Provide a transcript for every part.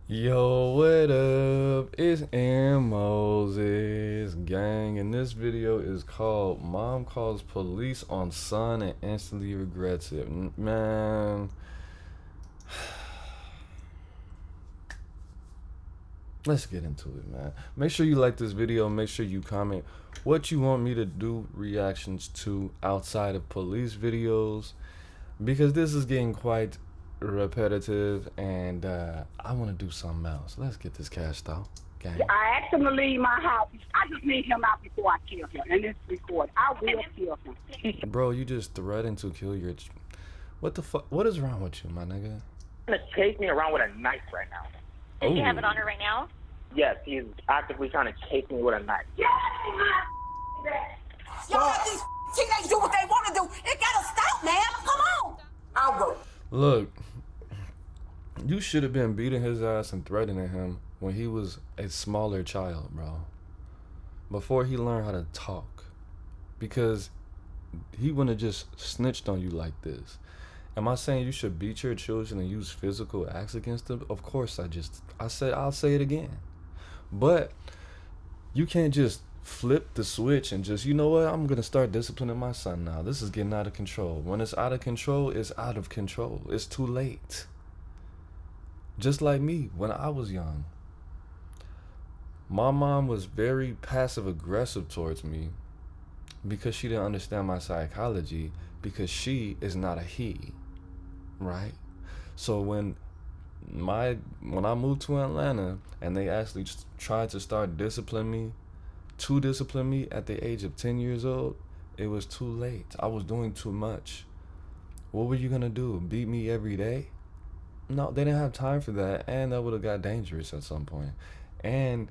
Yo, what up? It's Aaron Moses, gang, and this video is called Mom Calls Police on Son and Instantly Regrets It. Man, let's get into it, man. Make sure you like this video. Make sure you comment what you want me to do reactions to outside of police videos, because this is getting quite repetitive, and I want to do something else. Let's get this cashed out, gang. I asked him to leave my house. I just need him out before I kill him. And this record, I will kill him. Bro, you just threatened to kill your... What the fuck? What is wrong with you, my nigga? He's gonna chase me around with a knife right now. Does he have it on her right now? Yes, he's actively trying to chase me with a knife. Y'all let these teenagers do what they want to do. It gotta stop, man. Come on. I'll go. Look, you should have been beating his ass and threatening him when he was a smaller child, bro. Before he learned how to talk. Because he wouldn't have just snitched on you like this. Am I saying you should beat your children and use physical acts against them? Of course I'll say it again. But you can't just flip the switch and just, you know what, I'm gonna start disciplining my son now. This is getting out of control. When it's out of control, it's out of control. It's too late. Just like me when I was young. My mom was very passive aggressive towards me because she didn't understand my psychology, because she is not a he, right? So when I moved to Atlanta and they actually tried to start disciplining me at the age of 10 years old, it was too late. I was doing too much. What were you gonna do? Beat me every day? No, they didn't have time for that, and that would have got dangerous at some point. And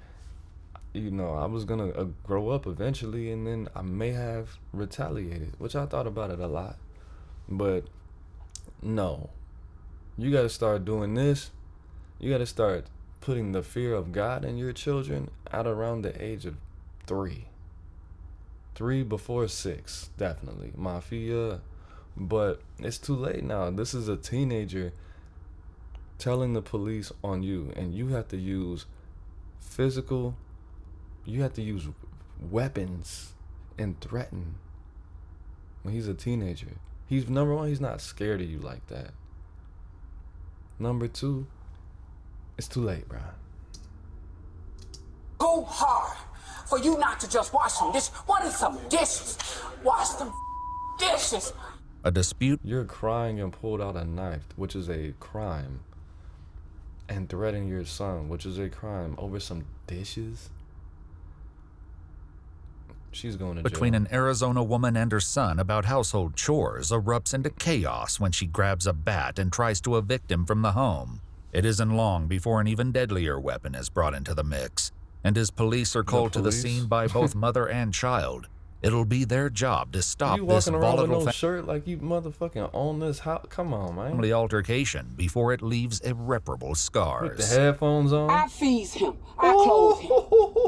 you know, I was gonna grow up eventually, and then I may have retaliated, which I thought about it a lot. But no, you gotta start doing this. You gotta start putting the fear of God in your children at around the age of 3 before 6, definitely mafia. But it's too late now. This is a teenager telling the police on you, and you have to use weapons and threaten when he's a teenager. He's, number one, he's not scared of you like that. Number two, it's too late, bro. Go hard for you not to just wash some dishes. What is some dishes? Wash them dishes. A dispute. You're crying and pulled out a knife, which is a crime, and threatening your son, which is a crime, over some dishes. She's going to jail. Between an Arizona woman and her son about household chores erupts into chaos when she grabs a bat and tries to evict him from the home. It isn't long before an even deadlier weapon is brought into the mix, and as police are called to the scene by both mother and child, it'll be their job to stop this walking around with volatile no shirt like you motherfucking own this house? Come on, man. family altercation before it leaves irreparable scars. With the headphones on? I feeds him. I clothe him.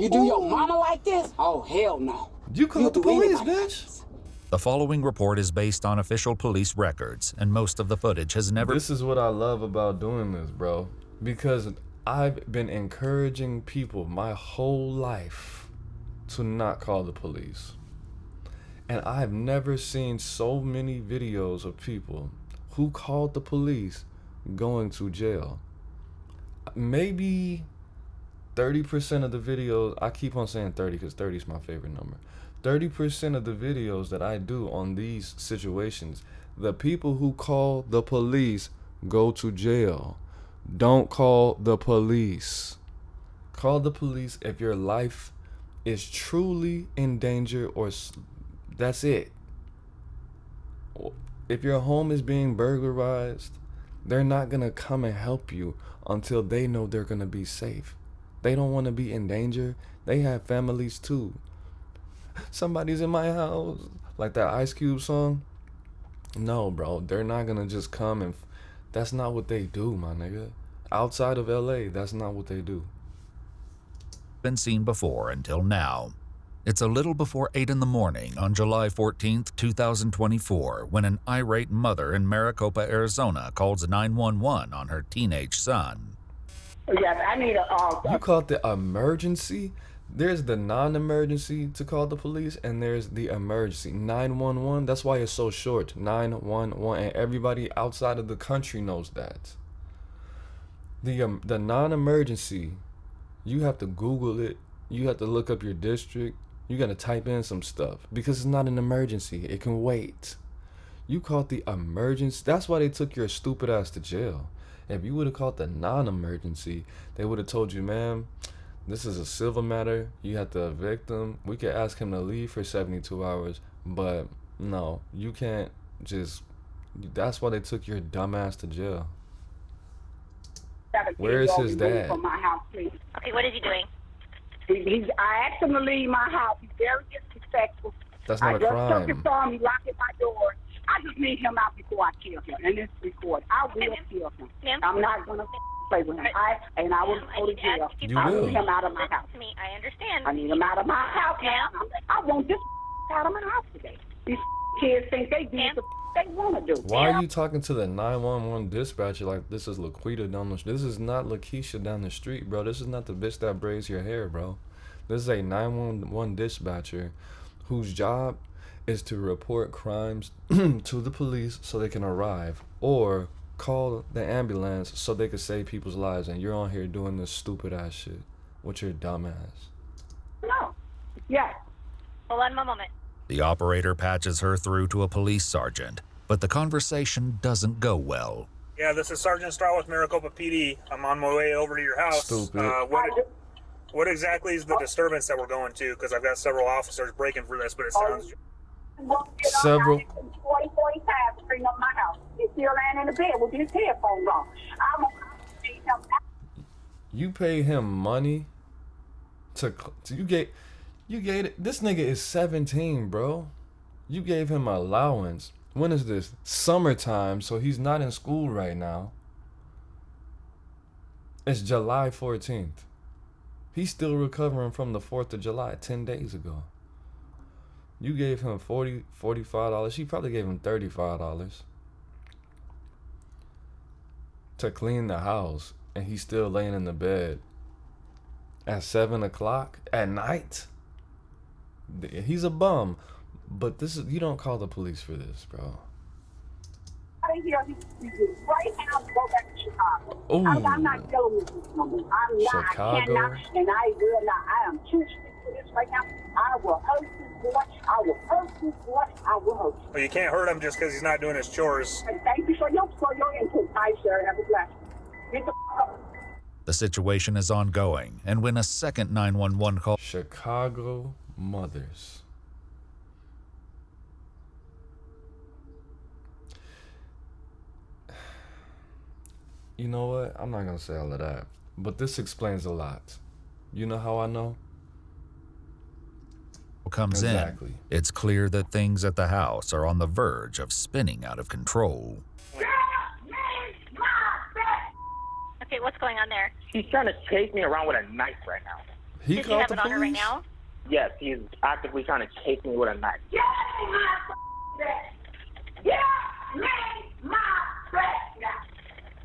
You do your mama like this? Oh, hell no. You called the do police, anybody like bitch. this. The following report is based on official police records, and most of the footage has never... This is what I love about doing this, bro. Because I've been encouraging people my whole life to not call the police. And I've never seen so many videos of people who called the police going to jail. Maybe 30% of the videos, I keep on saying 30 because 30 is my favorite number. 30% of the videos that I do on these situations, the people who call the police go to jail. Don't call the police. Call the police if your life is truly in danger, or that's it. If your home is being burglarized, they're not gonna come and help you until they know they're gonna be safe. They don't want to be in danger. They have families too. Somebody's in my house, like that Ice Cube song. No, bro, they're not gonna just come and that's not what they do, my nigga. Outside of LA, that's not what they do. Been seen before until now. It's a little before 8 in the morning on July 14th, 2024, when an irate mother in Maricopa, Arizona calls 911 on her teenage son. Yes, I need You called the emergency? There's the non-emergency to call the police, and there's the emergency. 911, that's why it's so short. 911, and everybody outside of the country knows that. The non-emergency, you have to Google it. You have to look up your district. You got to type in some stuff because it's not an emergency. It can wait. You called the emergency. That's why they took your stupid ass to jail. If you would have called the non-emergency, they would have told you, ma'am, this is a civil matter. You have to evict him. We could ask him to leave for 72 hours, but no, you can't just. That's why they took your dumb ass to jail. Where is his dad? From my house, please. Okay, what is he doing? I asked him to leave my house. He's very disrespectful. That's not a crime. I just took it from him, locked my door. I just need him out before I kill him. And this recorded. I will kill him. I'm not going to play with him. I will go to jail. You I will. need him out of my house. To me, I understand. I need him out of my house now. I want this out of my house today. These kids think they do what they want to do. Why are you talking to the 911 dispatcher like this is Laquita down the street? This is not Lakeisha down the street, bro. This is not the bitch that braids your hair, bro. This is a 911 dispatcher whose job is to report crimes to the police so they can arrive, or call the ambulance so they can save people's lives, and you're on here doing this stupid ass shit with your dumb ass. No. Yes. Hold on one moment. The operator patches her through to a police sergeant, but the conversation doesn't go well. Yeah, this is Sergeant Stroud with Maricopa PD. I'm on my way over to your house. Stupid. What exactly is the disturbance that we're going to? Because I've got several officers breaking for this, but it sounds... Several. 45 to bring up my house. He's still laying in the bed with his headphones on. You pay him money you gave this nigga is 17, bro. You gave him allowance. When is this? Summertime, so he's not in school right now. It's July 14th. He's still recovering from the 4th of July 10 days ago. You gave him $45. She probably gave him $35 to clean the house, and he's still laying in the bed at 7 o'clock at night. He's a bum, but you don't call the police for this, bro. Right now, go back to Chicago. Ooh. I'm not dealing with this woman. I'm not. Chicago. I cannot, and I will not. I am too sick for this right now. I will hurt this boy. I will hurt this boy. I will hurt you. Well, you can't hurt him just because he's not doing his chores. And thank you for your input. Bye, sir. Have a blessing. Get the fuck up. The situation is ongoing, and when a second 911 call... Chicago mothers. You know what? I'm not gonna say all of that, but this explains a lot. You know how I know? comes Exactly. in, it's clear that things at the house are on the verge of spinning out of control. Okay, what's going on there? He's trying to chase me around with a knife right now. He Does he called have the it on her right police? now? Yes, he's actively trying to chase me with a knife. You're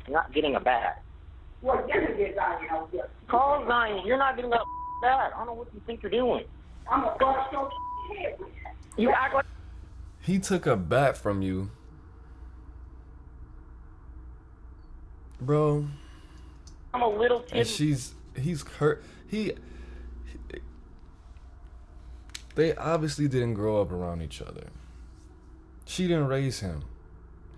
not getting a bat. Well, you're gonna get out of here. Call 9. You're not getting a bat. I don't know what you think you're doing. I'm gonna bust your head with that. You act like He took a bat from you. Bro. I'm a little kid. And he's hurt. They obviously didn't grow up around each other. She didn't raise him.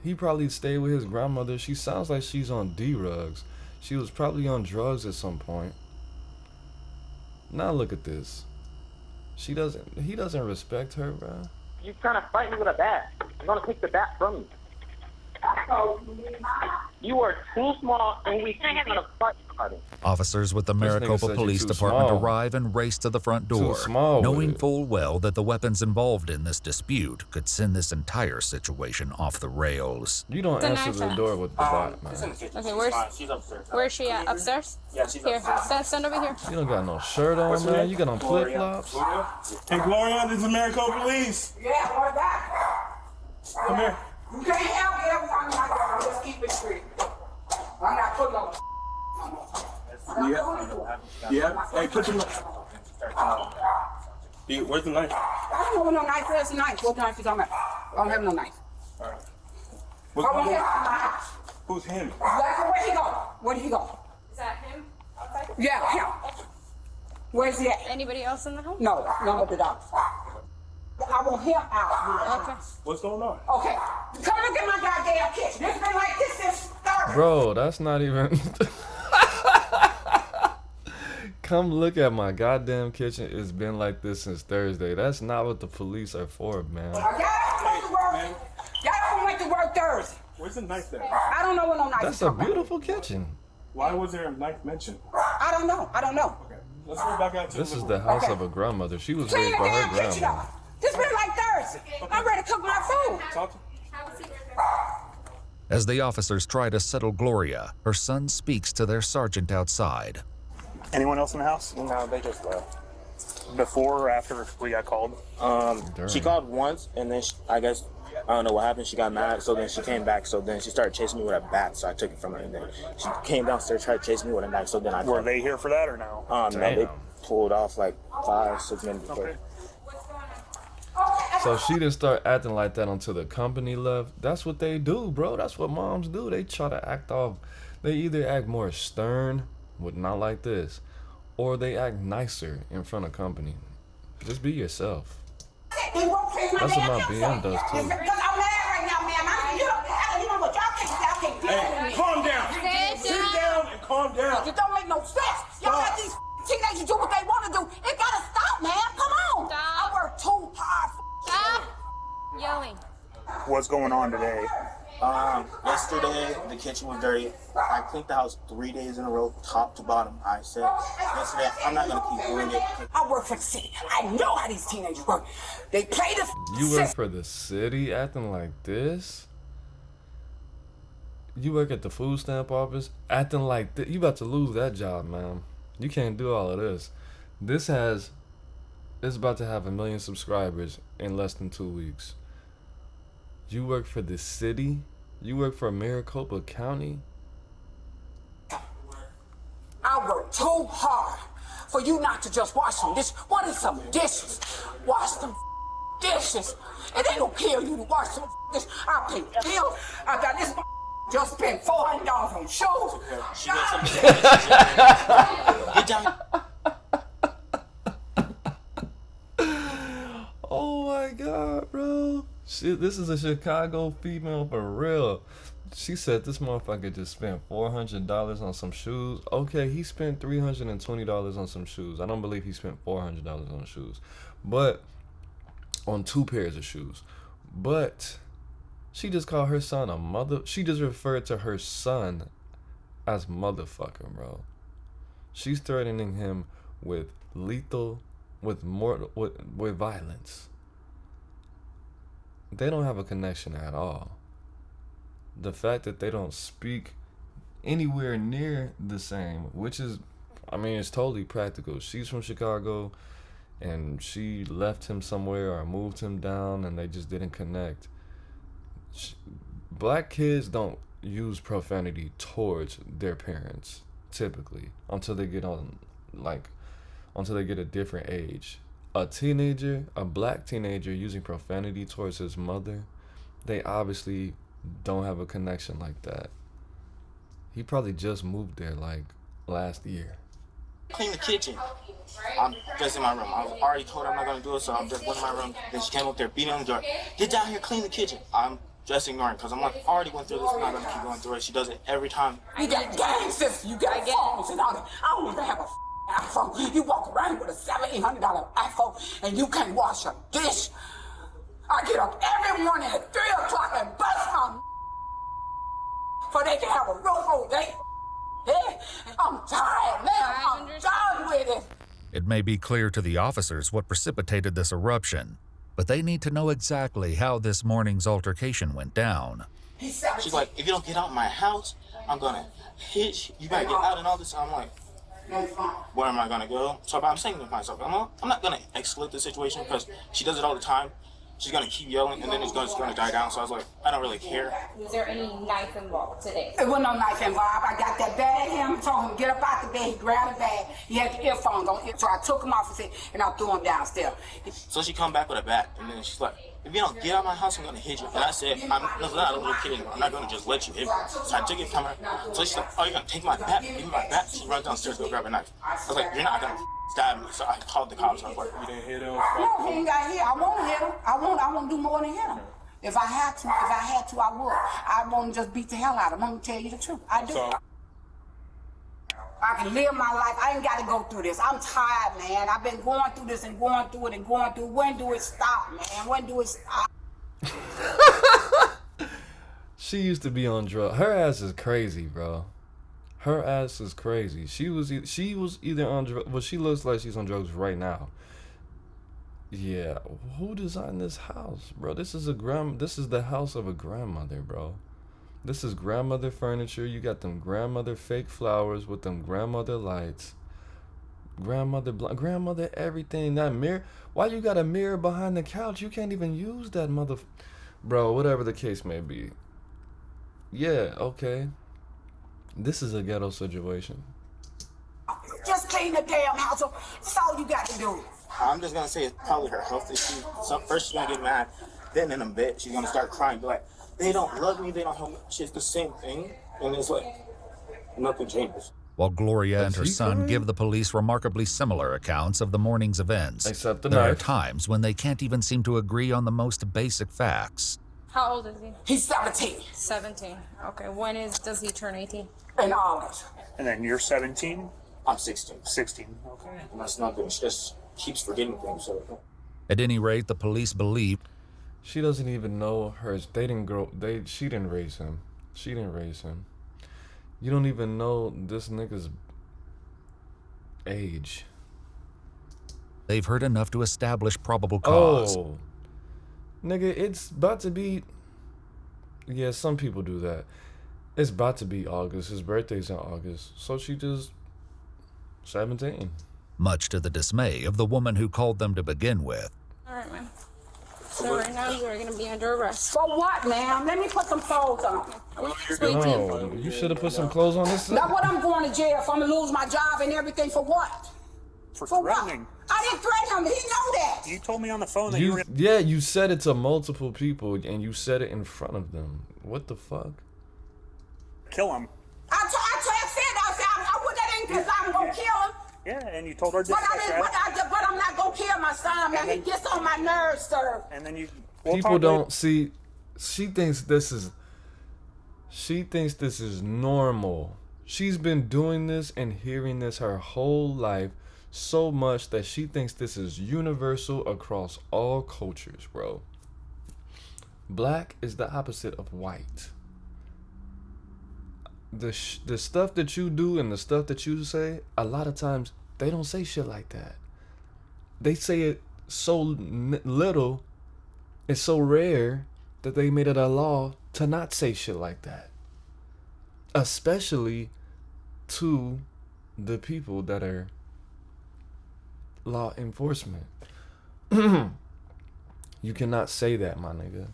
He probably stayed with his grandmother. She sounds like she's on D-rugs. She was probably on drugs at some point. Now look at this. He doesn't respect her, bro. You're trying to fight me with a bat. I'm gonna take the bat from you. You are too small and weak. Can I have You're trying to fight somebody. Officers with the This nigga Maricopa said Police you too Department small. arrive and race to the front door, small with knowing it. full well that the weapons involved in this dispute could send this entire situation off the rails. You don't It's a answer nice the house. door with the bat, man. Okay, She's upstairs. where is she at? Upstairs? Yeah, she's Here, upstairs. stand over here. You don't got no shirt on, What's her man. name? You got on flip-flops. Hey, Gloria, this is Maricopa Police. Yeah, what's that? Come here. You can't help me every time I go. Just keep it straight. I'm not putting on. Yeah. Hey, put your knife. Where's the knife? I don't know what no knife is. A knife. What knife you talking about? I don't have no knife. All right. I don't have my house. Who's him? Where he go? Where did he go? Is that him? Outside? Yeah, him. Where's he at? Anybody else in the home? No, none but the dogs. I want him out. Okay. What's going on? Okay. Come look at my goddamn kitchen. It's been like this since Thursday. Bro, that's not even. Come look at my goddamn kitchen. It's been like this since Thursday. That's not what the police are for, man. Y'all don't went to work Thursday. Where's the knife there? I don't know what no knife That's is. a beautiful kitchen. Why was there a knife mentioned? I don't know. Okay. Let's go back out to This is the house of a grandmother. She was Clean raised the by damn her kitchen grandma. up. This been like Thursday. I'm ready to cook my food. Talk to As the officers try to settle Gloria, her son speaks to their sergeant outside. Anyone else in the house? No, they just left. Before or after we got called? She called once, and then I guess, I don't know what happened. She got mad, so then she came back. So then she started chasing me with a bat, so I took it from her. And then she came downstairs, tried to chase me with a knife. So then I. Were they here for that or no? No, they pulled off like 5-6 minutes before. Okay. So she didn't start acting like that until the company left. That's what they do, bro. That's what moms do. They try to act off. They either act more stern, with not like this, or they act nicer in front of company. Just be yourself. That's what my BM does too. Because I'm mad right now, man. You know what? Y'all can't deal with me. calm down. Sit down and calm down. It don't make no sense. Y'all let these teenagers do what they want to do. It gotta stop, man. Come on. Stop. I work too hard. Stop yelling. What's going on today? Yesterday, the kitchen was dirty. I cleaned the house 3 days in a row, top to bottom. I said, yesterday, I'm not going to keep doing it. I work for the city. I know how these teenagers work. They play the You work for the city acting like this? You work at the food stamp office acting like this? You about to lose that job, man. You can't do all of this. It's about to have 1 million subscribers in less than 2 weeks. You work for the city? You work for Maricopa County? I work too hard for you not to just wash some dishes. What is some dishes? Wash some dishes. It ain't gonna kill you to wash some dishes. I pay bills. I got this just spent $400 on shoes. She got some. Get down. Oh my God, bro. Shit, this is a Chicago female for real. She said this motherfucker just spent $400 on some shoes. Okay, he spent $320 on some shoes. I don't believe he spent $400 on shoes. But, on 2 pairs of shoes. But, she just called her son a mother. She just referred to her son as motherfucker, bro. She's threatening him with with violence. They don't have a connection at all. The fact that they don't speak anywhere near the same, which is, I mean, it's totally practical. She's from Chicago, and she left him somewhere or moved him down, and they just didn't connect. Black kids don't use profanity towards their parents, typically, until they get a different age. A black teenager using profanity towards his mother, they obviously don't have a connection like that. He probably just moved there like last year. Clean the kitchen. I'm just in my room. I already told her I'm not going to do it, so I'm just in my room. Then she came up there, beating on the door. Get down here, clean the kitchen. I'm just ignoring because I'm like, already went through this. I'm not going to keep going through it. She does it every time. You got gangs, sis. You got phones and all that. I don't even have a iPhone. You walk around with a $700-800 iPhone and you can't wash a dish. I get up every morning at 3 o'clock and bust my so they can have a roof over their head. I'm tired, man. I'm done with it. It may be clear to the officers what precipitated this eruption, but they need to know exactly how this morning's altercation went down. She's like, if you don't get out of my house, I'm going to hit you. You got to get out and all this. I'm like, where am I going to go? So I'm saying to myself, I'm not going to escalate the situation because she does it all the time. she's gonna keep yelling, and then it's just gonna die down. So I was like, I don't really care. Was there any knife involved today? There wasn't no knife involved. I got that bag him, told him to get up out the bed. He grabbed the bag. He had the earphones on. So I took him off and I threw him downstairs. So she come back with a bat, and then she's like, if you don't get out of my house, I'm gonna hit you. And I said, I'm not a little kid anymore. I'm not gonna just let you hit me. So I took it from her. So she's like, oh, you're gonna take my bat? Give me my bat. She runs downstairs to go grab a knife. I was like, you're not gonna stab me. So I called the cops. I was like, You didn't hit him? No, he ain't got hit. I want to hit him. I want to do more than hit him. If I had to, I would. I won't just beat the hell out of him. I'm gonna tell you the truth. I do. So, I can live my life. I ain't got to go through this. I'm tired, man. I've been going through this and going through it and going through it. When do it stop, man? When do it stop? She used to be on drugs. Her ass is crazy, bro. Her ass is crazy. She was either on drugs. Well, she looks like she's on drugs right now. Yeah, who designed this house, bro? This is the house of a grandmother, bro. This is grandmother furniture. You got them grandmother fake flowers with them grandmother lights. Grandmother everything. That mirror. Why you got a mirror behind the couch? You can't even use that Bro, whatever the case may be. Yeah, okay. This is a ghetto situation. Just clean the damn house up. That's all you got to do. I'm just gonna say it's probably her health issue. So first she's gonna get mad, then in a bit she's gonna start crying, be like, they don't love me, they don't help me. It's the same thing, and it's like nothing changes. While Gloria and her son give the police remarkably similar accounts of the morning's events, Except the there are knife. times when they can't even seem to agree on the most basic facts. How old is he? He's 17 17. Okay. Does he turn 18? in August. And then you're 17? I'm 16. 16. Okay. And that's nothing. She just keeps forgetting things. So At any rate, the police believe She doesn't even know hers. She didn't raise him. She didn't raise him. You don't even know this nigga's age. they've heard enough to establish probable cause. Oh, nigga, it's about to be. Yeah, some people do that. It's about to be August. His birthday's in August. So she just 17. Much to the dismay of the woman who called them to begin with. All right, ma'am. So right now you are going to be under arrest. For what, ma'am? Let me put some clothes on. No, you should have put some clothes on this. Now what I'm going to jail for? I'm going to lose my job and everything for what? For what? threatening. I didn't threaten him. He know that. You told me on the phone that you were... Yeah, you said it to multiple people and you said it in front of them. What the fuck? Kill him. I said I put that in because I'm going to kill him. Yeah, and you told her But I'm not going to kill my son, man. He gets on my nerves, sir. And then you... People don't see. She thinks this is normal. She's been doing this and hearing this her whole life so much that she thinks this is universal across all cultures, bro. Black is the opposite of white. The stuff that you do and the stuff that you say, a lot of times they don't say shit like that. They say it so little, it's so rare that they made it a law to not say shit like that. Especially to the people that are law enforcement. You cannot say that, my nigga.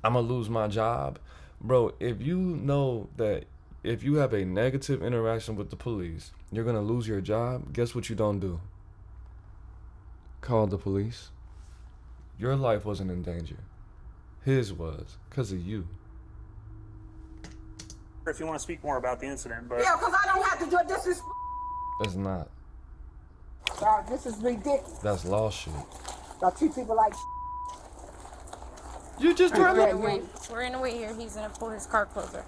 I'ma lose my job. Bro, if you know that if you have a negative interaction with the police, you're gonna lose your job, guess what you don't do? Call the police. Your life wasn't in danger. His was, because of you. If you want to speak more about the incident, but... Yeah, because I don't have to do it. This is... That's not. This is ridiculous. That's law shit. Y'all treat people like... You just We're gonna wait here. He's gonna pull his car closer.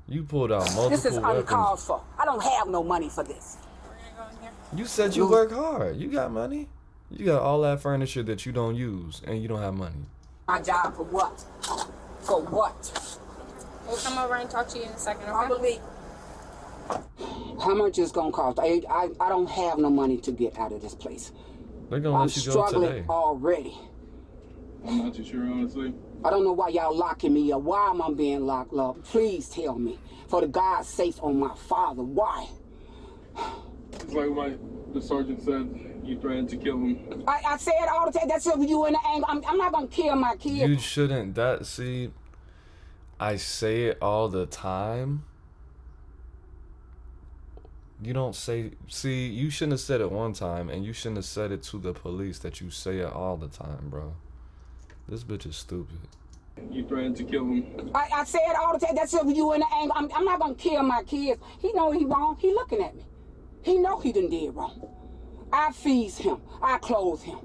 You pulled out multiple This is weapons. uncalled for. I don't have no money for this. We're gonna go in here. You said you work hard. You got money. You got all that furniture that you don't use, and you don't have money. My job for what? For what? We'll come over and talk to you in a second, okay? Probably. How much is gonna cost? I don't have no money to get out of this place. They're gonna I'm let you go struggling today. already. I'm not too sure, honestly. I don't know why y'all locking me up. Why am I being locked up? Please tell me. For the God's sake on my father, why? It's like the sergeant said, You threatened to kill him. I say it all the time. That's if you in the anger. I'm not gonna kill my kid. You shouldn't. See, I say it all the time. You don't say. See, you shouldn't have said it one time, and you shouldn't have said it to the police that you say it all the time, bro. This bitch is stupid. You threatened to kill him. I say it all the time. That's if you in the anger. I'm not gonna kill my kids. He know he wrong. He looking at me. He know he done did wrong. I feeds him. I clothe him.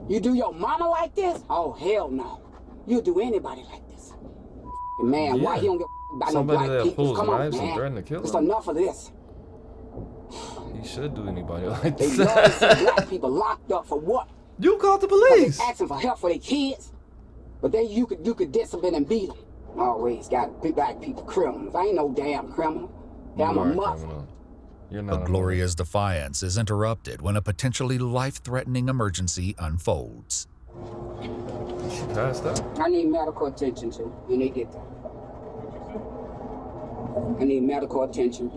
You do your mama like this? Oh, hell no. You do anybody like this. Man, why he don't give about Somebody no black that people? pulls Come on, knives and man. threaten to kill It's him. enough of this. He should do anybody like They love to see that. black people locked up for what? You called the 'Cause police. they asking for help for their kids. But you could discipline and beat them. Always got big black people criminals. I ain't no damn criminal. You I'm a are a mother. criminal. You're not. But Gloria's defiance is interrupted when a potentially life-threatening emergency unfolds. She passed out. I need medical attention too. When they get there. I need medical attention.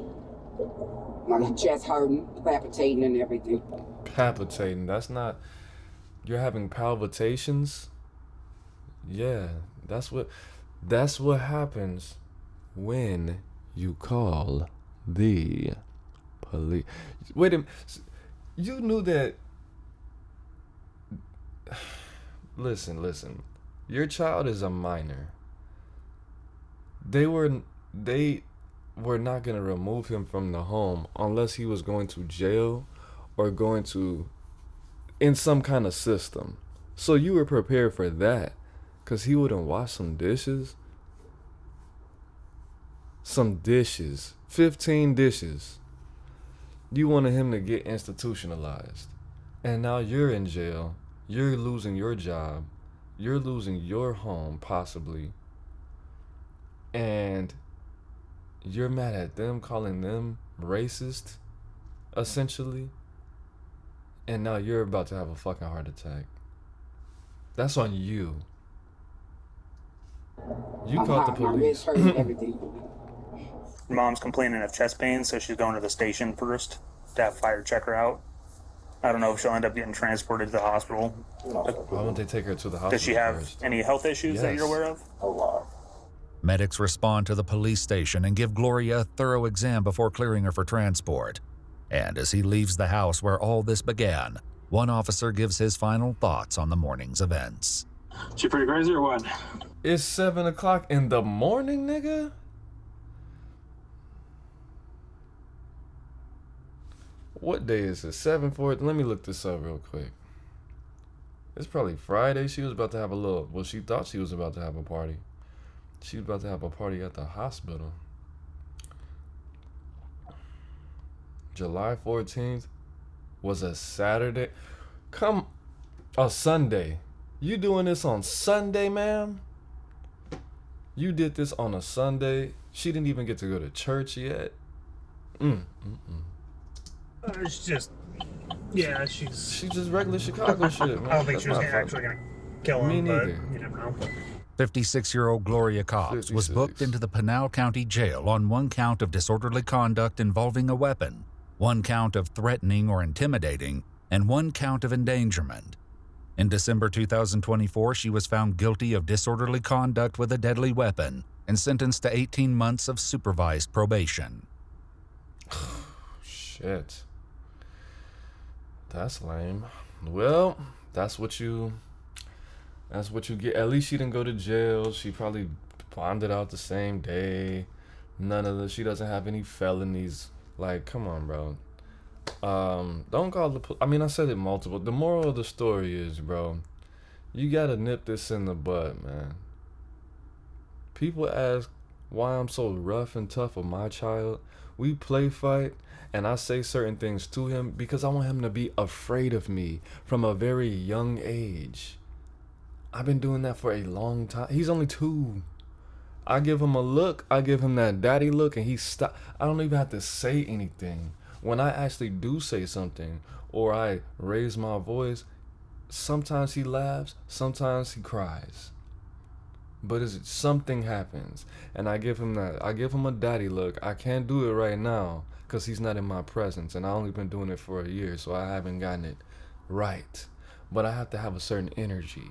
My chest hurting, palpitating and everything. Palpitating. That's not. You're having palpitations. Yeah, that's what happens when you call the police. Wait a minute. You knew that. Listen. Your child is a minor. They were not going to remove him from the home unless he was going to jail or going to in some kind of system. So you were prepared for that, because he wouldn't wash some dishes. 15 dishes. You wanted him to get institutionalized. And now you're in jail. You're losing your job. You're losing your home, possibly. And you're mad at them, calling them racist, essentially. And now you're about to have a fucking heart attack. That's on you. You called the My police. wrist hurting and everything. Mom's complaining of chest pain, so she's going to the station first to have fire check her out. I don't know if she'll end up getting transported to the hospital. Why won't they take her to the hospital Does she have first? any health issues that Yes. you're aware of? A lot. Medics respond to the police station and give Gloria a thorough exam before clearing her for transport. And as he leaves the house where all this began, one officer gives his final thoughts on the morning's events. She pretty crazy or what? It's 7 o'clock in the morning, nigga. What day is it? 7/4. Let me look this up real quick. It's probably Friday. She was about to have she thought she was about to have a party. She was about to have a party at the hospital. July 14th was a Saturday. A Sunday. You doing this on Sunday, ma'am? You did this on a Sunday. She didn't even get to go to church yet. It's just, yeah, She's just regular Chicago shit, man. I don't think That's she was not actually going to kill him, Me but neither. you never know. 56-year-old Gloria Cobbs was 56. booked into the Pinal County Jail on one count of disorderly conduct involving a weapon, one count of threatening or intimidating, and one count of endangerment. In December 2024, she was found guilty of disorderly conduct with a deadly weapon and sentenced to 18 months of supervised probation. Shit. That's lame. Well, that's what you get. At least she didn't go to jail. She probably bonded out the same day. She doesn't have any felonies. Like, come on, bro. Don't call the I mean, I said it multiple. The moral of the story is, bro, you gotta nip this in the bud, man. People ask why I'm so rough and tough with my child. We play fight, and I say certain things to him because I want him to be afraid of me from a very young age. I've been doing that for a long time. He's only 2. I give him a look. I give him that daddy look, and he stop. I don't even have to say anything. When I actually do say something or I raise my voice, sometimes he laughs, sometimes he cries. But something happens, and I give him that. I give him a daddy look. I can't do it right now because he's not in my presence, and I only been doing it for a year, so I haven't gotten it right. But I have to have a certain energy.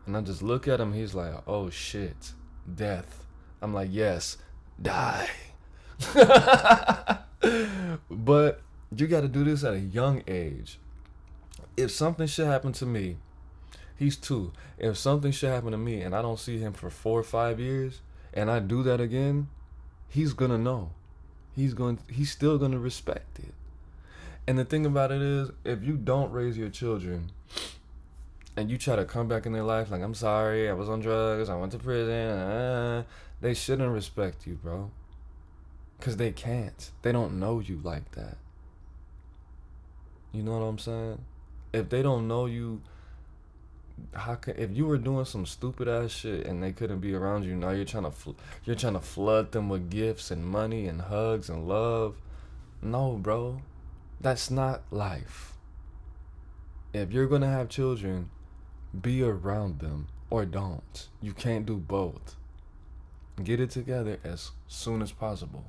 And I just look at him, he's like, oh shit, death. I'm like, yes, die. But you got to do this at a young age. If something should happen to me, he's 2. If something should happen to me and I don't see him for 4 or 5 years, and I do that again, he's gonna know. He's still gonna respect it. And the thing about it is, if you don't raise your children and you try to come back in their life like, I'm sorry, I was on drugs, I went to prison, they shouldn't respect you, bro. Because they can't. They don't know you like that. You know what I'm saying? If they don't know you, if you were doing some stupid ass shit and they couldn't be around you, now you're trying to flood them with gifts and money and hugs and love. No, bro. That's not life. If you're gonna have children, be around them or don't. You can't do both. Get it together as soon as possible.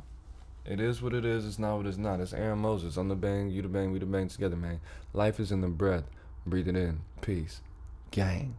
It is what it is. It's not what it's not. It's Aaron Moses. I'm the bang, you the bang, we the bang together, man. Life is in the breath. Breathe it in. Peace. Gang.